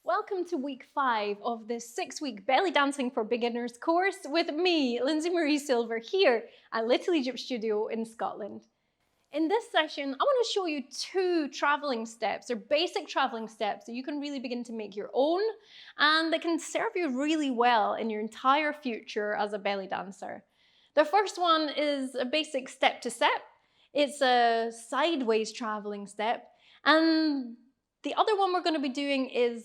Welcome to week 5 of this 6-week belly dancing for beginners course with me, Lindsey Marie Silver, here at Little Egypt Studio in Scotland. In this session, I want to show you 2 travelling steps, or basic travelling steps that you can really begin to make your own and that can serve you really well in your entire future as a belly dancer. The first one is a basic step to step. It's a sideways travelling step, and the other one we're going to be doing is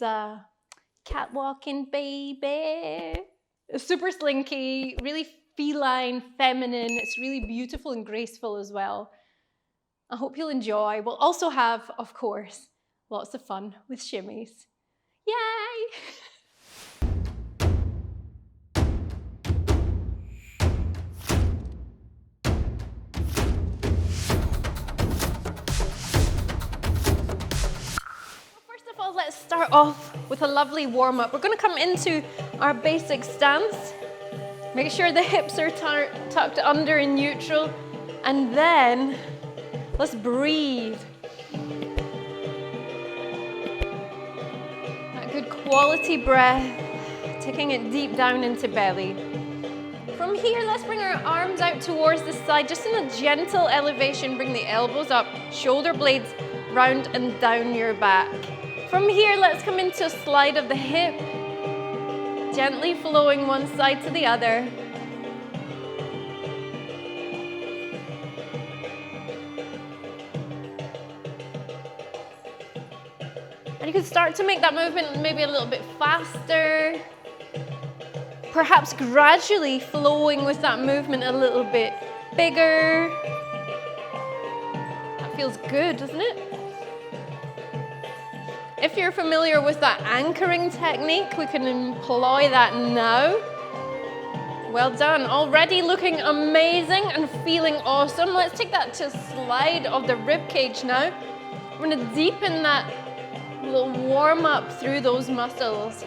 catwalking, baby. It's super slinky, really feline, feminine. It's really beautiful and graceful as well. I hope you'll enjoy. We'll also have, of course, lots of fun with shimmies. Yay! Let's start off with a lovely warm-up. We're going to come into our basic stance. Make sure the hips are tucked under in neutral. And then let's breathe. That good quality breath, taking it deep down into belly. From here, let's bring our arms out towards the side, just in a gentle elevation. Bring the elbows up, shoulder blades round and down your back. From here, let's come into a slide of the hip, gently flowing one side to the other. And you can start to make that movement maybe a little bit faster, perhaps gradually flowing with that movement a little bit bigger. That feels good, doesn't it? If you're familiar with that anchoring technique, we can employ that now. Well done. Already looking amazing and feeling awesome. Let's take that to a slide of the rib cage now. We're going to deepen that little warm up through those muscles.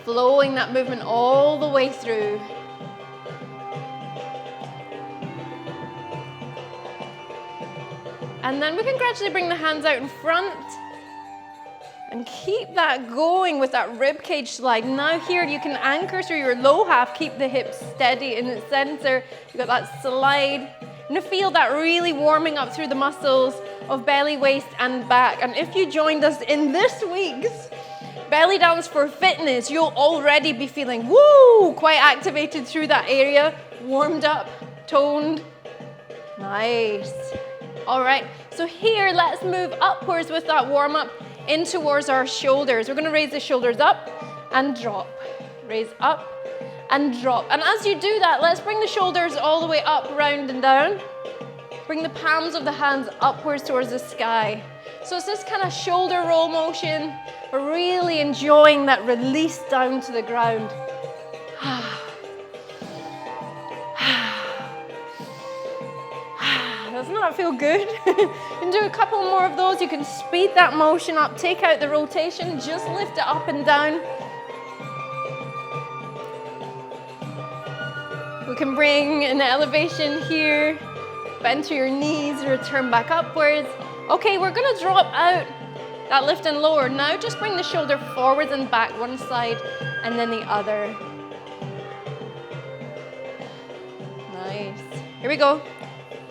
Flowing that movement all the way through. And then we can gradually bring the hands out in front and keep that going with that rib cage slide. Now here you can anchor through your low half, keep the hips steady in its center. You've got that slide. You're going to feel that really warming up through the muscles of belly, waist and back. And if you joined us in this week's Belly Dance for Fitness, you'll already be feeling, woo, quite activated through that area, warmed up, toned. Nice. All right, so here, let's move upwards with that warm-up in towards our shoulders. We're going to raise the shoulders up and drop. Raise up and drop. And as you do that, let's bring the shoulders all the way up, round and down. Bring the palms of the hands upwards towards the sky. So it's this kind of shoulder roll motion. We're really enjoying that release down to the ground. Doesn't that feel good? You can do a couple more of those. You can speed that motion up, take out the rotation, just lift it up and down. We can bring an elevation here, bend through your knees, return back upwards. Okay, we're going to drop out that lift and lower. Now just bring the shoulder forwards and back, one side and then the other. Nice. Here we go.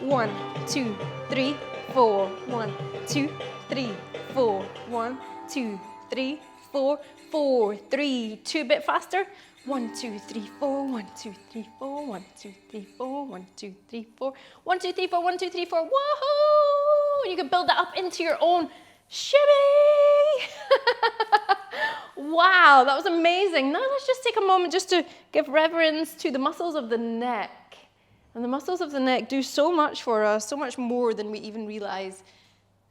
1, 2, 3, 4. 1, 2, 3, 4. 1, 2, 3, 4. 4, 3, 2. A bit faster. 1, 2, 3, 4. 1, 2, 3, 4. 1, 2, 3, 4. 1, 2, 3, 4. 1, 2, 3, 4. 1, 2, 3, 4. Woohoo! You can build that up into your own shimmy. Wow, that was amazing. Now let's just take a moment just to give reverence to the muscles of the neck. And the muscles of the neck do so much for us, so much more than we even realize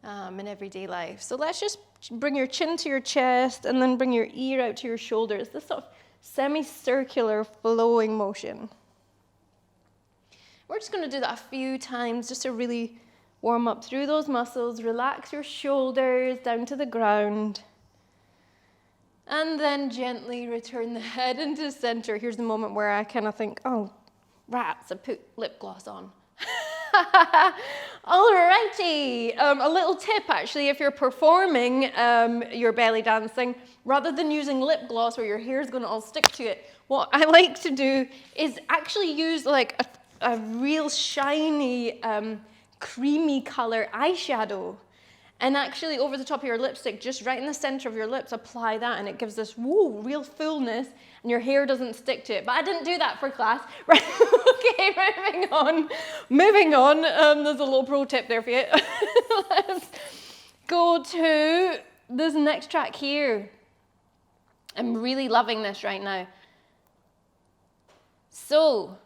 in everyday life. So let's just bring your chin to your chest and then bring your ear out to your shoulders. This sort of semicircular flowing motion. We're just going to do that a few times just to really warm up through those muscles. Relax your shoulders down to the ground. And then gently return the head into the center. Here's the moment where I kind of think, oh, rats, I put lip gloss on. Alrighty, a little tip actually, if you're performing your belly dancing, rather than using lip gloss where your hair is going to all stick to it, what I like to do is actually use like a real shiny, creamy color eyeshadow. And actually over the top of your lipstick, just right in the center of your lips, apply that, and it gives this, whoa, real fullness, and your hair doesn't stick to it. But I didn't do that for class. Right, okay, moving on. Moving on, there's a little pro tip there for you. Let's go to this next track here. I'm really loving this right now. So,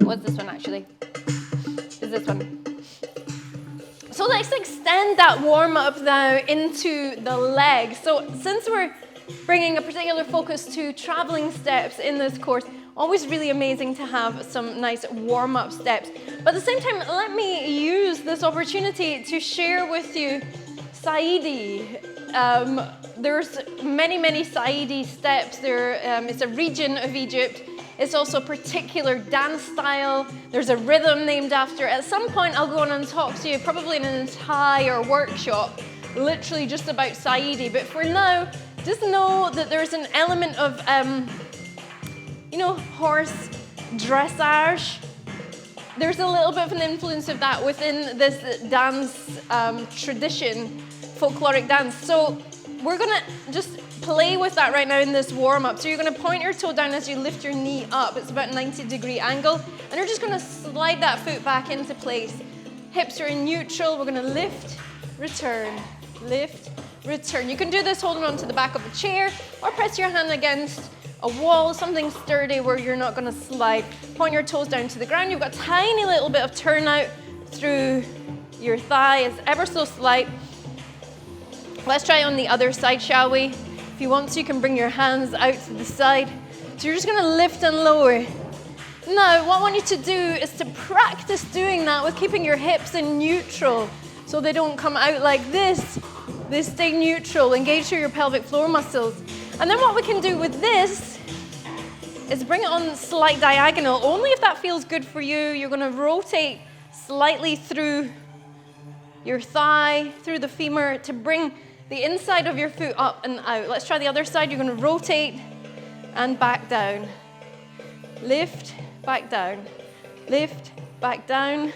what's this one actually? Is this one? So let's extend that warm-up now into the legs. So since we're bringing a particular focus to traveling steps in this course, always really amazing to have some nice warm-up steps. But at the same time, let me use this opportunity to share with you Saidi. There's many Saidi steps. It's a region of Egypt. It's also a particular dance style. There's a rhythm named after it. At some point, I'll go on and talk to you, probably in an entire workshop, literally just about Saidi. But for now, just know that there's an element of, horse dressage. There's a little bit of an influence of that within this dance tradition, folkloric dance. So we're gonna just play with that right now in this warm-up. So you're gonna point your toe down as you lift your knee up. It's about a 90-degree angle. And you're just gonna slide that foot back into place. Hips are in neutral. We're gonna lift, return, lift, return. You can do this holding onto the back of a chair or press your hand against a wall, something sturdy where you're not gonna slide. Point your toes down to the ground. You've got a tiny little bit of turnout through your thigh. It's ever so slight. Let's try on the other side, shall we? If you want to, you can bring your hands out to the side. So you're just gonna lift and lower. Now, what I want you to do is to practice doing that with keeping your hips in neutral so they don't come out like this. They stay neutral, engage through your pelvic floor muscles. And then what we can do with this is bring it on slight diagonal. Only if that feels good for you. You're gonna rotate slightly through your thigh, through the femur to bring the inside of your foot up and out. Let's try the other side. You're going to rotate and back down. Lift, back down. Lift, back down.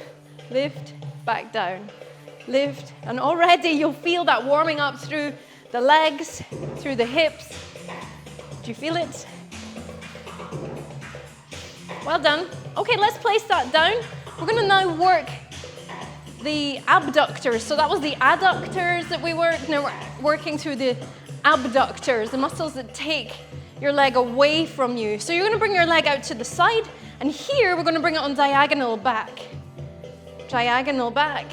Lift, back down. Lift. And already you'll feel that warming up through the legs, through the hips. Do you feel it? Well done. Okay, let's place that down. We're going to now work the abductors. So that was the adductors that we worked. Now we're working through the abductors, the muscles that take your leg away from you. So you're going to bring your leg out to the side, and here we're going to bring it on diagonal back. Diagonal back.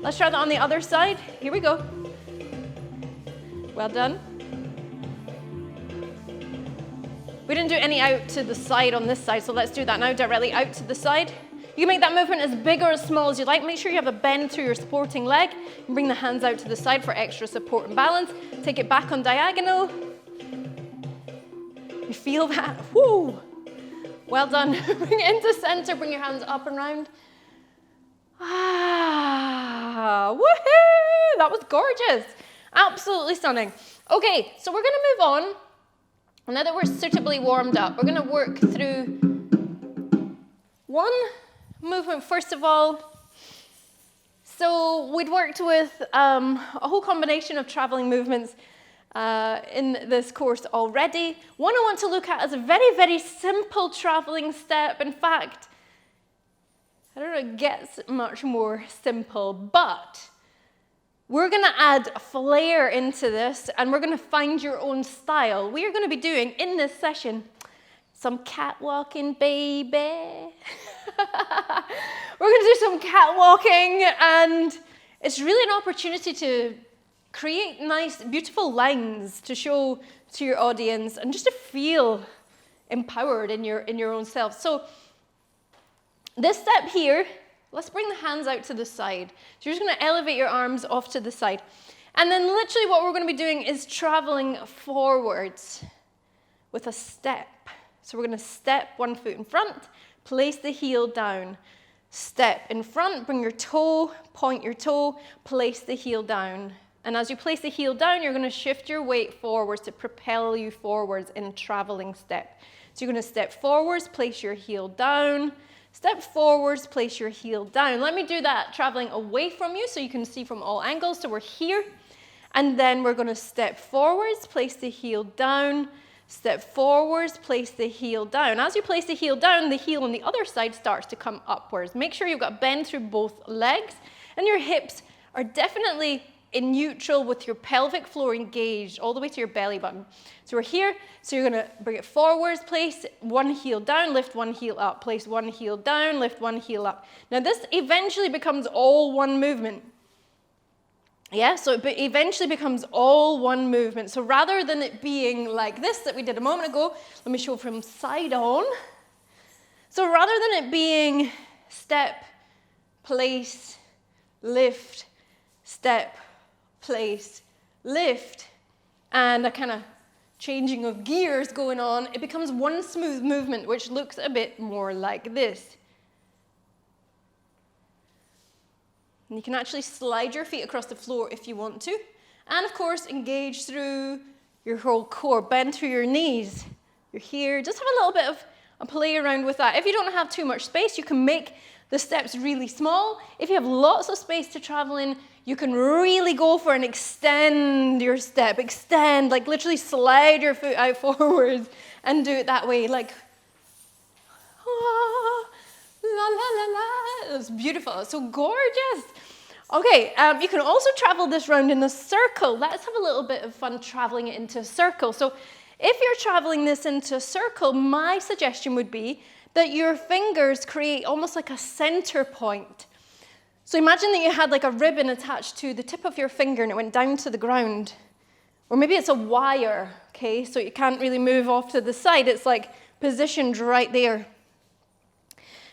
Let's try that on the other side. Here we go. Well done. We didn't do any out to the side on this side, so let's do that now, directly out to the side. You can make that movement as big or as small as you like. Make sure you have a bend through your supporting leg. And bring the hands out to the side for extra support and balance. Take it back on diagonal. You feel that? Woo! Well done. Bring it into center, bring your hands up and round. Ah, woohoo! That was gorgeous. Absolutely stunning. Okay, so we're gonna move on. Now that we're suitably warmed up, we're going to work through one movement first of all. So we'd worked with a whole combination of traveling movements in this course already. One I want to look at is a very simple traveling step. In fact, I don't know if it gets much more simple, but we're going to add flair into this, and we're going to find your own style. We are going to be doing, in this session, some catwalking, baby. We're going to do some catwalking, and it's really an opportunity to create nice, beautiful lines to show to your audience, and just to feel empowered in your own self. So this step here, let's bring the hands out to the side. So you're just going to elevate your arms off to the side. And then literally what we're going to be doing is traveling forwards with a step. So we're going to step one foot in front, place the heel down. Step in front, bring your toe, point your toe, place the heel down. And as you place the heel down, you're going to shift your weight forwards to propel you forwards in traveling step. So you're going to step forwards, place your heel down, step forwards, place your heel down. Let me do that traveling away from you so you can see from all angles. So we're here, and then we're going to step forwards, place the heel down, step forwards, place the heel down. As you place the heel down, the heel on the other side starts to come upwards. Make sure you've got bend through both legs, and your hips are definitely in neutral with your pelvic floor engaged all the way to your belly button. So we're here, so you're gonna bring it forwards, place one heel down, lift one heel up, place one heel down, lift one heel up. Now this eventually becomes all one movement. Yeah, so it eventually becomes all one movement. So rather than it being like this that we did a moment ago, let me show from side on. So rather than it being step, place, lift, step, place, lift, and a kind of changing of gears going on, it becomes one smooth movement, which looks a bit more like this. And you can actually slide your feet across the floor if you want to. And of course, engage through your whole core, bend through your knees. You're here, just have a little bit of a play around with that. If you don't have too much space, you can make the steps really small. If you have lots of space to travel in, you can really go for and extend your step. Extend, like literally slide your foot out forwards and do it that way, like, ah, la, la, la, la. It's beautiful, it's so gorgeous. Okay, you can also travel this round in a circle. Let's have a little bit of fun traveling it into a circle. So if you're traveling this into a circle, my suggestion would be that your fingers create almost like a center point. So imagine that you had like a ribbon attached to the tip of your finger and it went down to the ground. Or maybe it's a wire, okay, so you can't really move off to the side. It's like positioned right there.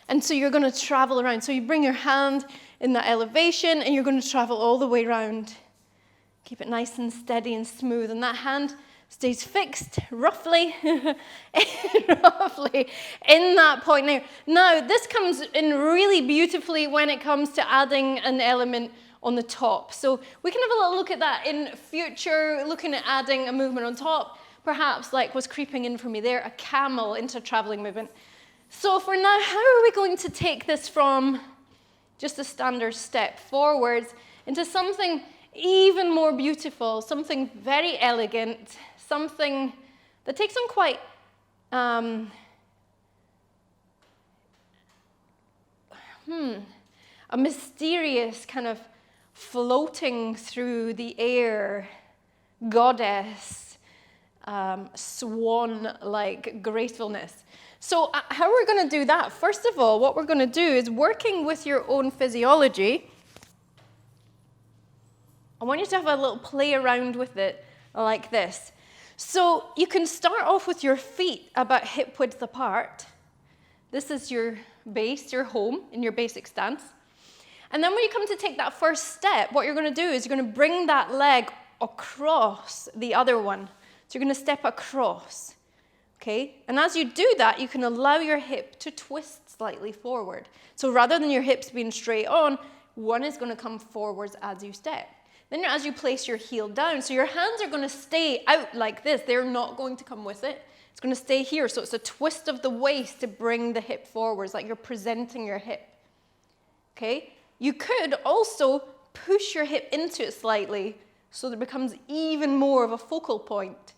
And so you're going to travel around. So you bring your hand in that elevation and you're going to travel all the way around. Keep it nice and steady and smooth. And that hand stays fixed roughly, roughly in that point there. Now, this comes in really beautifully when it comes to adding an element on the top. So we can have a little look at that in future, looking at adding a movement on top, perhaps like what's creeping in for me there, a camel into a traveling movement. So for now, how are we going to take this from just a standard step forwards into something even more beautiful, something very elegant, something that takes on quite a mysterious kind of floating through the air, goddess, swan-like gracefulness. So how are we going to do that? First of all, what we're going to do is working with your own physiology. I want you to have a little play around with it like this. So you can start off with your feet about hip width apart. This is your base, your home in your basic stance. And then when you come to take that first step, what you're going to do is you're going to bring that leg across the other one. So you're going to step across. Okay? And as you do that, you can allow your hip to twist slightly forward. So rather than your hips being straight on, one is going to come forwards as you step. Then as you place your heel down, so your hands are going to stay out like this. They're not going to come with it. It's going to stay here. So it's a twist of the waist to bring the hip forwards, like you're presenting your hip. Okay? You could also push your hip into it slightly so that it becomes even more of a focal point.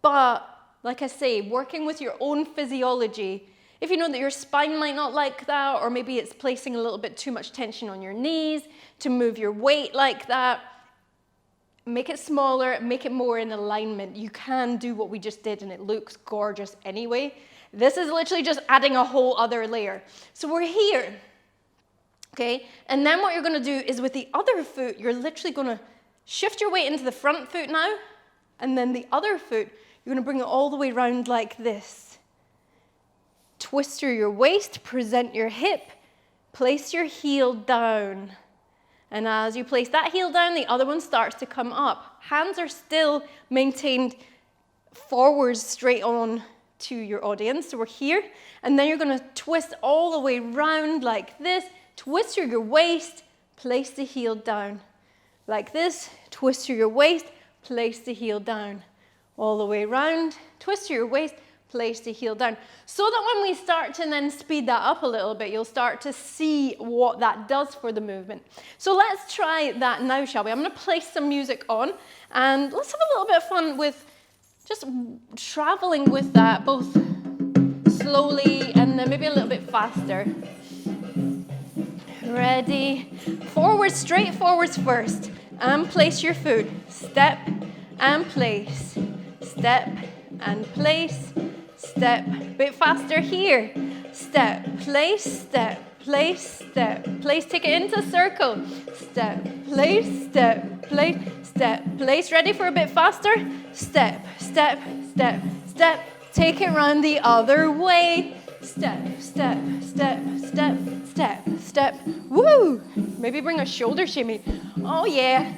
But like I say, working with your own physiology, if you know that your spine might not like that, or maybe it's placing a little bit too much tension on your knees to move your weight like that, make it smaller, make it more in alignment. You can do what we just did and it looks gorgeous anyway. This is literally just adding a whole other layer. So we're here, okay? And then what you're gonna do is with the other foot, you're literally gonna shift your weight into the front foot now, and then the other foot, you're gonna bring it all the way around like this. Twist through your waist, present your hip, place your heel down. And as you place that heel down, the other one starts to come up. Hands are still maintained forwards, straight on, to your audience. So we're here, and then you're going to twist all the way round like this. Twist through your waist, place the heel down. Like this, twist through your waist, place the heel down. All the way round, twist through your waist, place the heel down. So that when we start to then speed that up a little bit, you'll start to see what that does for the movement. So let's try that now, shall we? I'm going to place some music on, and let's have a little bit of fun with just traveling with that, both slowly and then maybe a little bit faster. Ready? Forward, straight forwards first, and place your foot. Step and place. Step and place. Step. Bit faster here. Step, place, step, place, step, place. Take it into circle. Step, place, step, place, step, place. Ready for a bit faster? Step, step, step, step. Take it round the other way. Step, step, step, step, step, step. Woo! Maybe bring a shoulder shimmy. Oh yeah.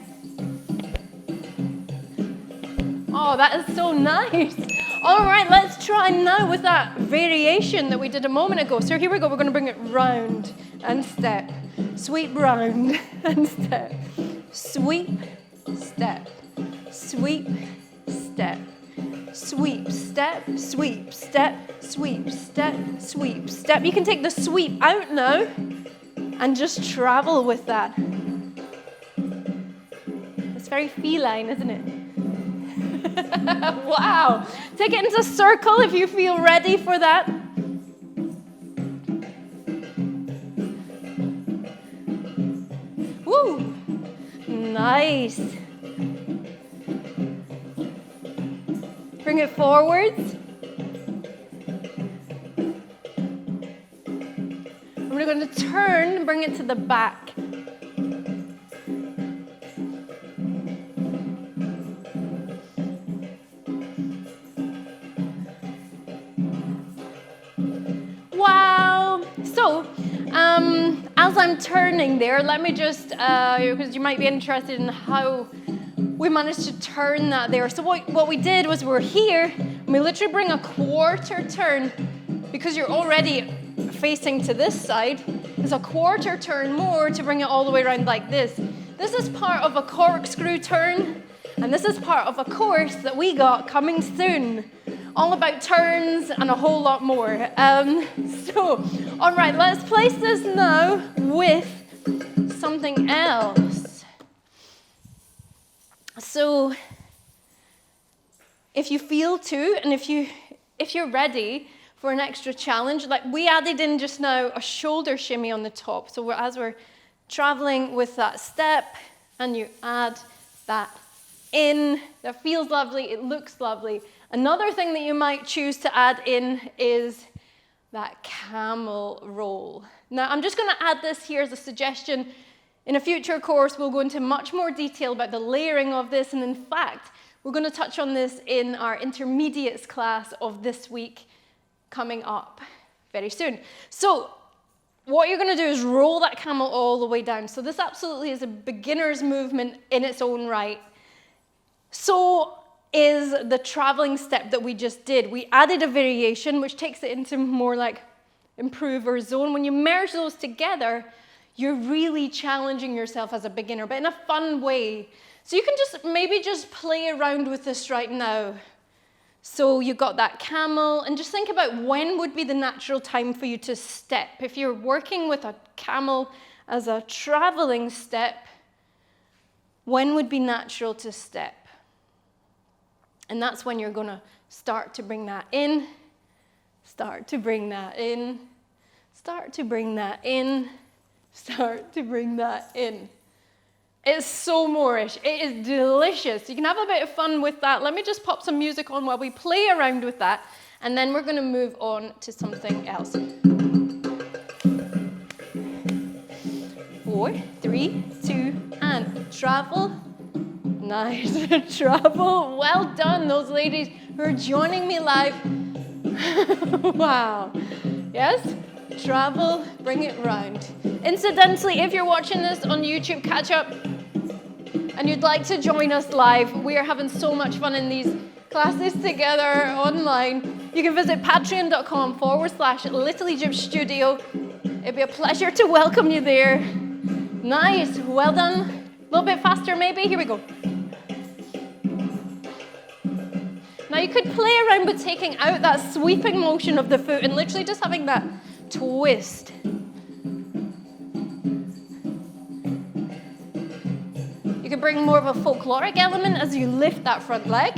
Oh, that is so nice. All right, let's try now with that variation that we did a moment ago. So here we go. We're going to bring it round and step. Sweep round and step. Sweep, step. Sweep, step. Sweep, step, sweep, step, sweep, step, sweep, step. You can take the sweep out now and just travel with that. It's very feline, isn't it? Wow. Take it into circle if you feel ready for that. Woo. Nice. Bring it forwards. And we're going to turn and bring it to the back. Wow. So, as I'm turning there, let me just, because you might be interested in how we managed to turn that there. So what we did was we're here, and we literally bring a quarter turn, because you're already facing to this side. There's a quarter turn more to bring it all the way around like this. This is part of a corkscrew turn, and this is part of a course that we got coming soon, all about turns and a whole lot more. All right, let's place this now with something else. So, if you feel to, and if you're ready for an extra challenge, like we added in just now a shoulder shimmy on the top. So as we're traveling with that step, and you add that in, that feels lovely, it looks lovely. Another thing that you might choose to add in is that camel roll. Now, I'm just going to add this here as a suggestion. In a future course, we'll go into much more detail about the layering of this, and in fact, we're going to touch on this in our intermediates class of this week coming up very soon. So, what you're going to do is roll that camel all the way down. So this absolutely is a beginner's movement in its own right. So is the traveling step that we just did. We added a variation which takes it into more like improver zone. When you merge those together, you're really challenging yourself as a beginner, but in a fun way. So you can maybe just play around with this right now. So you've got that camel, and just think about when would be the natural time for you to step. If you're working with a camel as a traveling step, when would be natural to step? And that's when you're going to start to bring that in, start to bring that in, start to bring that in, start to bring that in. It's so Moorish. It is delicious. You can have a bit of fun with that. Let me just pop some music on while we play around with that, and then we're going to move on to something else. 4, 3, 2, and travel. Nice. Travel. Well done, those ladies who are joining me live. Wow. Yes? Travel, bring it round. Incidentally, if you're watching this on YouTube, catch up, and you'd like to join us live, we are having so much fun in these classes together online. You can visit patreon.com/littleegyptstudio. It'd be a pleasure to welcome you there. Nice, well done. A little bit faster maybe, here we go. Now you could play around with taking out that sweeping motion of the foot and literally just having that twist. You could bring more of a folkloric element as you lift that front leg.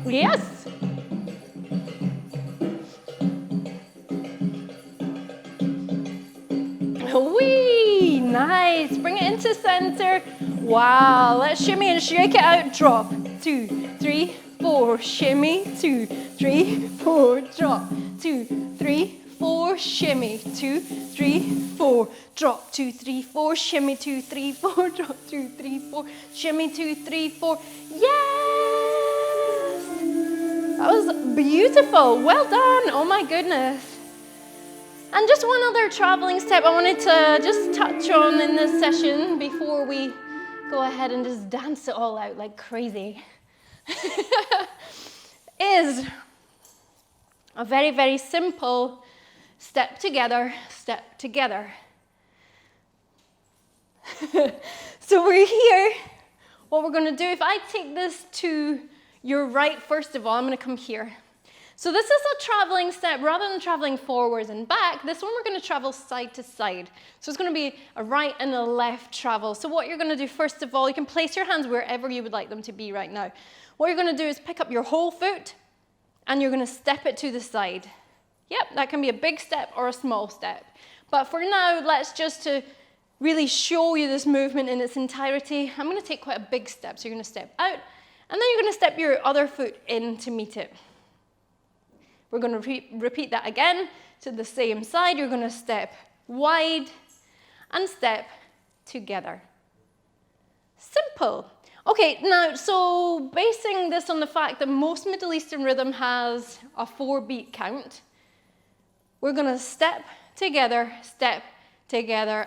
Yes. Wee, nice. Bring it into center. Wow, let's shimmy and shake it out. Drop, 2, 3, 4, shimmy, 2, 3, 4, drop, 2, 3, 4, shimmy, 2, 3, 4, drop, 2, 3, 4, shimmy, 2, 3, 4, drop, 2, 3, 4, shimmy, 2, 3, 4. Yes! That was beautiful. Well done. Oh my goodness. And just one other traveling step I wanted to just touch on in this session before we go ahead and just dance it all out like crazy is a very, very simple step together, step together. So we're here. What we're going to do, if I take this to your right, first of all, I'm going to come here. So this is a traveling step. Rather than traveling forwards and back, this one we're going to travel side to side. So it's going to be a right and a left travel. So what you're going to do, first of all, you can place your hands wherever you would like them to be right now. What you're going to do is pick up your whole foot and you're going to step it to the side. Yep, that can be a big step or a small step. But for now, let's just to really show you this movement in its entirety, I'm going to take quite a big step. So you're going to step out and then you're going to step your other foot in to meet it. We're going to repeat that again to the same side. You're going to step wide and step together. Simple. Okay, now, so basing this on the fact that most Middle Eastern rhythm has a 4-beat count, we're going to step together,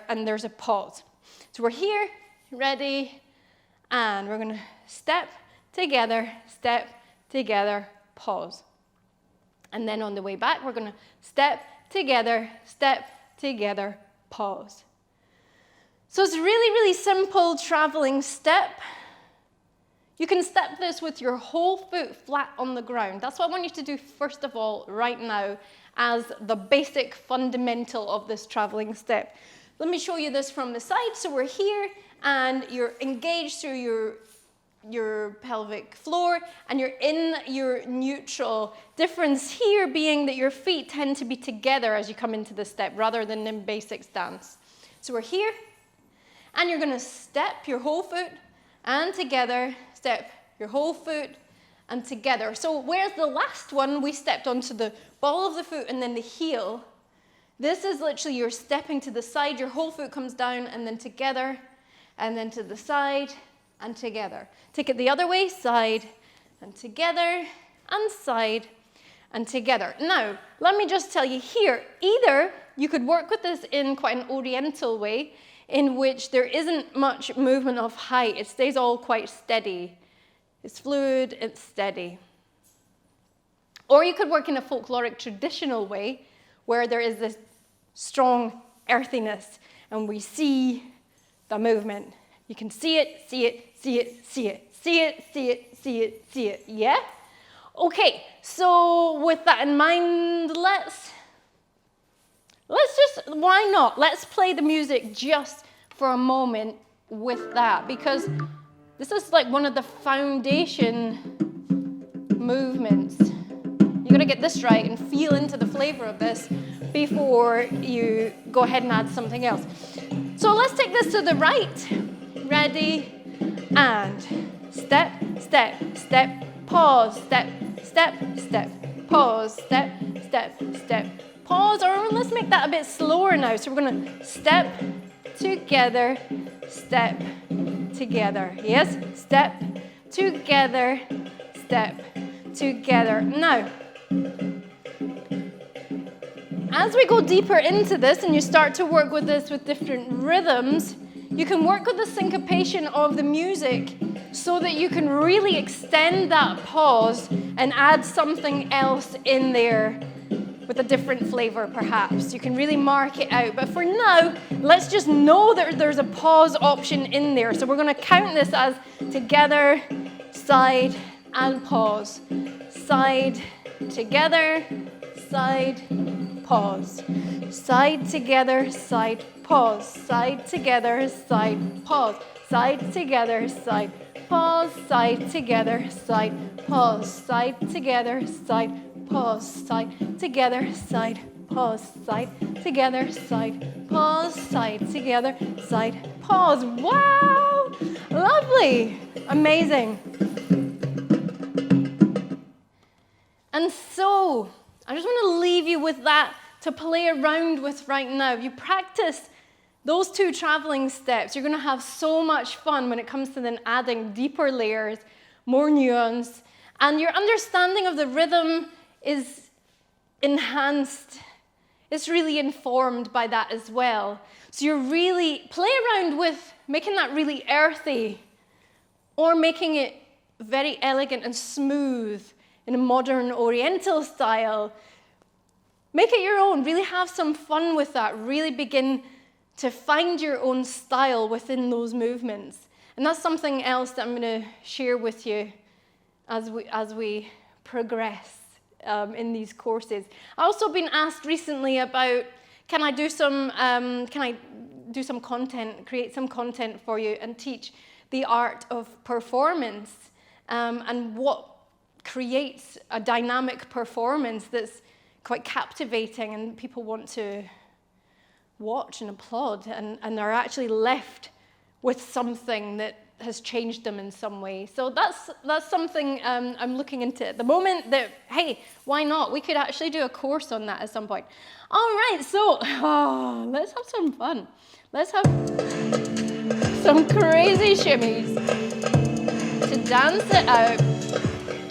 and there's a pause. So we're here, ready, and we're going to step together, pause. And then on the way back, we're going to step together, pause. So it's really, really simple traveling step. You can step this with your whole foot flat on the ground. That's what I want you to do first of all right now as the basic fundamental of this traveling step. Let me show you this from the side. So we're here and you're engaged through your pelvic floor and you're in your neutral. Difference here being that your feet tend to be together as you come into the step rather than in basic stance. So we're here and you're going to step your whole foot and together, step your whole foot and together. So whereas the last one we stepped onto the ball of the foot and then the heel, this is literally you're stepping to the side, your whole foot comes down and then together and then to the side and together. Take it the other way, side and together and side and together. Now, let me just tell you here, either you could work with this in quite an oriental way in which there isn't much movement of height. It stays all quite steady. It's fluid, it's steady. Or you could work in a folkloric traditional way where there is this strong earthiness and we see the movement. You can see it, yeah? Okay, so with that in mind, let's just, why not? Let's play the music just for a moment with that because this is like one of the foundation movements. You gotta get this right and feel into the flavor of this before you go ahead and add something else. So let's take this to the right. Ready, and step, pause, step, pause, step, pause, or let's make that a bit slower now. So we're gonna step together, yes, step together, Now, as we go deeper into this and you start to work with this with different rhythms, you can work with the syncopation of the music so that you can really extend that pause and add something else in there with a different flavor perhaps. You can really mark it out. But for now, let's just know that there's a pause option in there. So we're going to count this as together, side, and pause. Side, together, side, pause. Side, together, side, pause. Side, together, side, pause. Side, together, side, pause. Side, together, side, pause. Side, together, side, pause. Side, together, side, pause. Side, together, side, pause. Side, together, side, pause. Wow! Lovely! Amazing. And so, I just want to leave you with that to play around with right now. If you practice those two traveling steps, you're going to have so much fun when it comes to then adding deeper layers, more nuance, and your understanding of the rhythm is enhanced. It's really informed by that as well. So you really play around with making that really earthy or making it very elegant and smooth in a modern oriental style. Make it your own. Really have some fun with that. Really begin to find your own style within those movements. And that's something else that I'm going to share with you as we progress in these courses. I've also been asked recently about, can I do some content, create some content for you and teach the art of performance and what creates a dynamic performance that's quite captivating and people want to watch and applaud and are actually left with something that has changed them in some way. So that's something I'm looking into at the moment that, hey, why not? We could actually do a course on that at some point. All right, so let's have some fun. Let's have some crazy shimmies to dance it out.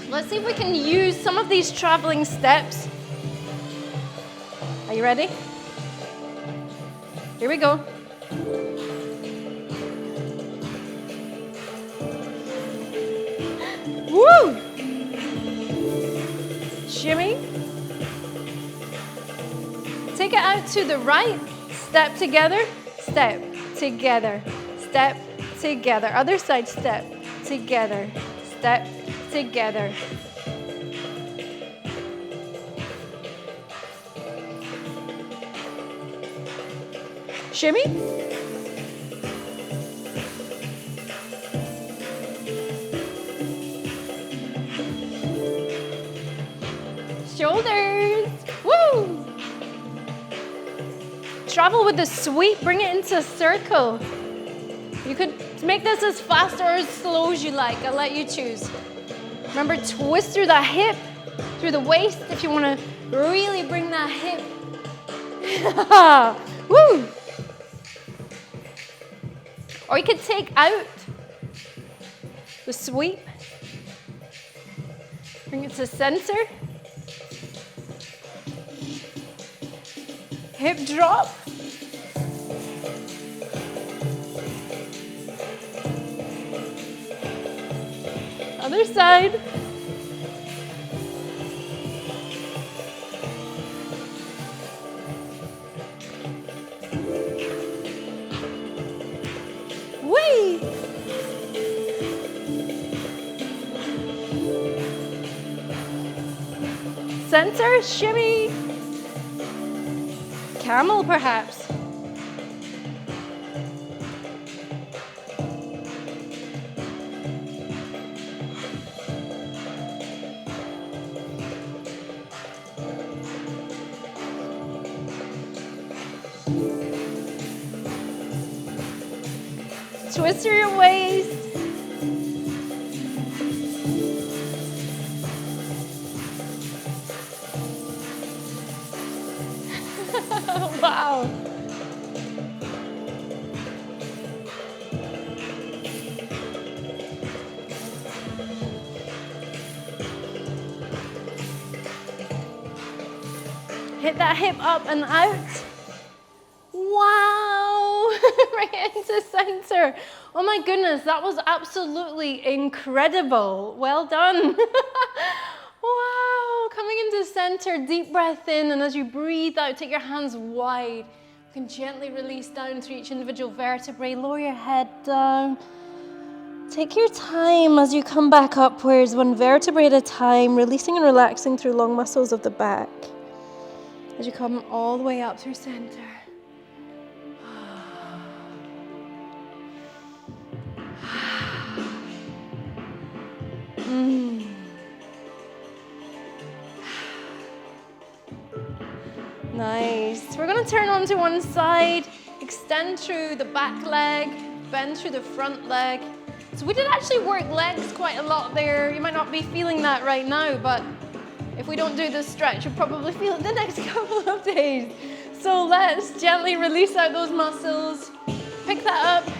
Let's see if we can use some of these traveling steps. Are you ready? Here we go. Woo! Shimmy. Take it out to the right. Step together, step together, step together. Other side, step together, step together. Shimmy. Shoulders. Woo! Travel with the sweep, bring it into a circle. You could make this as fast or as slow as you like. I'll let you choose. Remember, twist through the hip, through the waist if you want to really bring that hip. Woo! Or you could take out the sweep, bring it to center, hip drop, other side. Whee! Center, shimmy. Camel, perhaps. Twist through your waist. Wow. Hit that hip up and out. Wow. Bring it into center. Oh my goodness, that was absolutely incredible. Well done. Wow, coming into center, deep breath in, and as you breathe out, take your hands wide. You can gently release down through each individual vertebrae, lower your head down. Take your time as you come back upwards, one vertebrae at a time, releasing and relaxing through long muscles of the back. As you come all the way up through center. Nice. We're going to turn onto one side, extend through the back leg, bend through the front leg. So we did actually work legs quite a lot there. You might not be feeling that right now, but if we don't do this stretch, you'll probably feel it the next couple of days. So let's gently release out those muscles. Pick that up.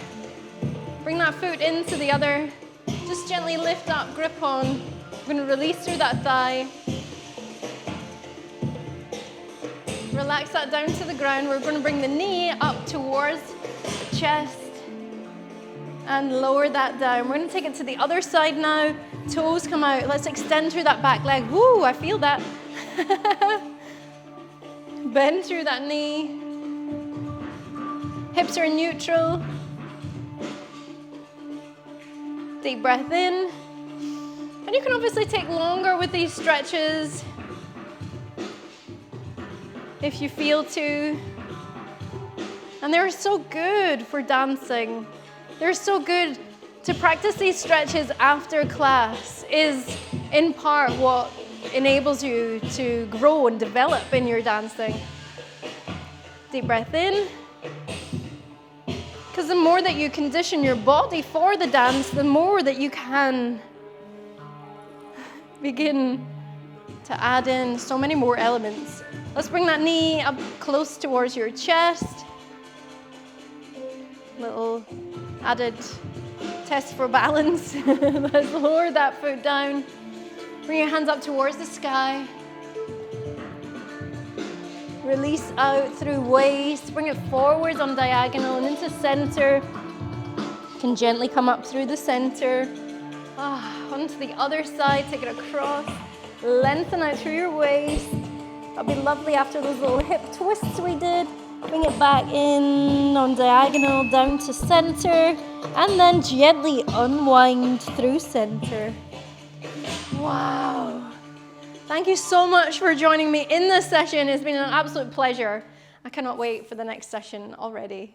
Bring that foot into the other. Just gently lift up, grip on. We're going to release through that thigh. Relax that down to the ground. We're going to bring the knee up towards the chest and lower that down. We're going to take it to the other side now. Toes come out. Let's extend through that back leg. Woo, I feel that. Bend through that knee. Hips are in neutral. Deep breath in. And you can obviously take longer with these stretches if you feel to. And they're so good for dancing. They're so good to practice these stretches after class is in part what enables you to grow and develop in your dancing. Deep breath in. Because the more that you condition your body for the dance, the more that you can begin to add in so many more elements. Let's bring that knee up close towards your chest. Little added test for balance. Let's lower that foot down. Bring your hands up towards the sky. Release out through waist. Bring it forwards on diagonal and into center. You can gently come up through the center. Onto the other side, take it across. Lengthen out through your waist. That'll be lovely after those little hip twists we did. Bring it back in on diagonal, down to center, and then gently unwind through center. Wow. Thank you so much for joining me in this session. It's been an absolute pleasure. I cannot wait for the next session already.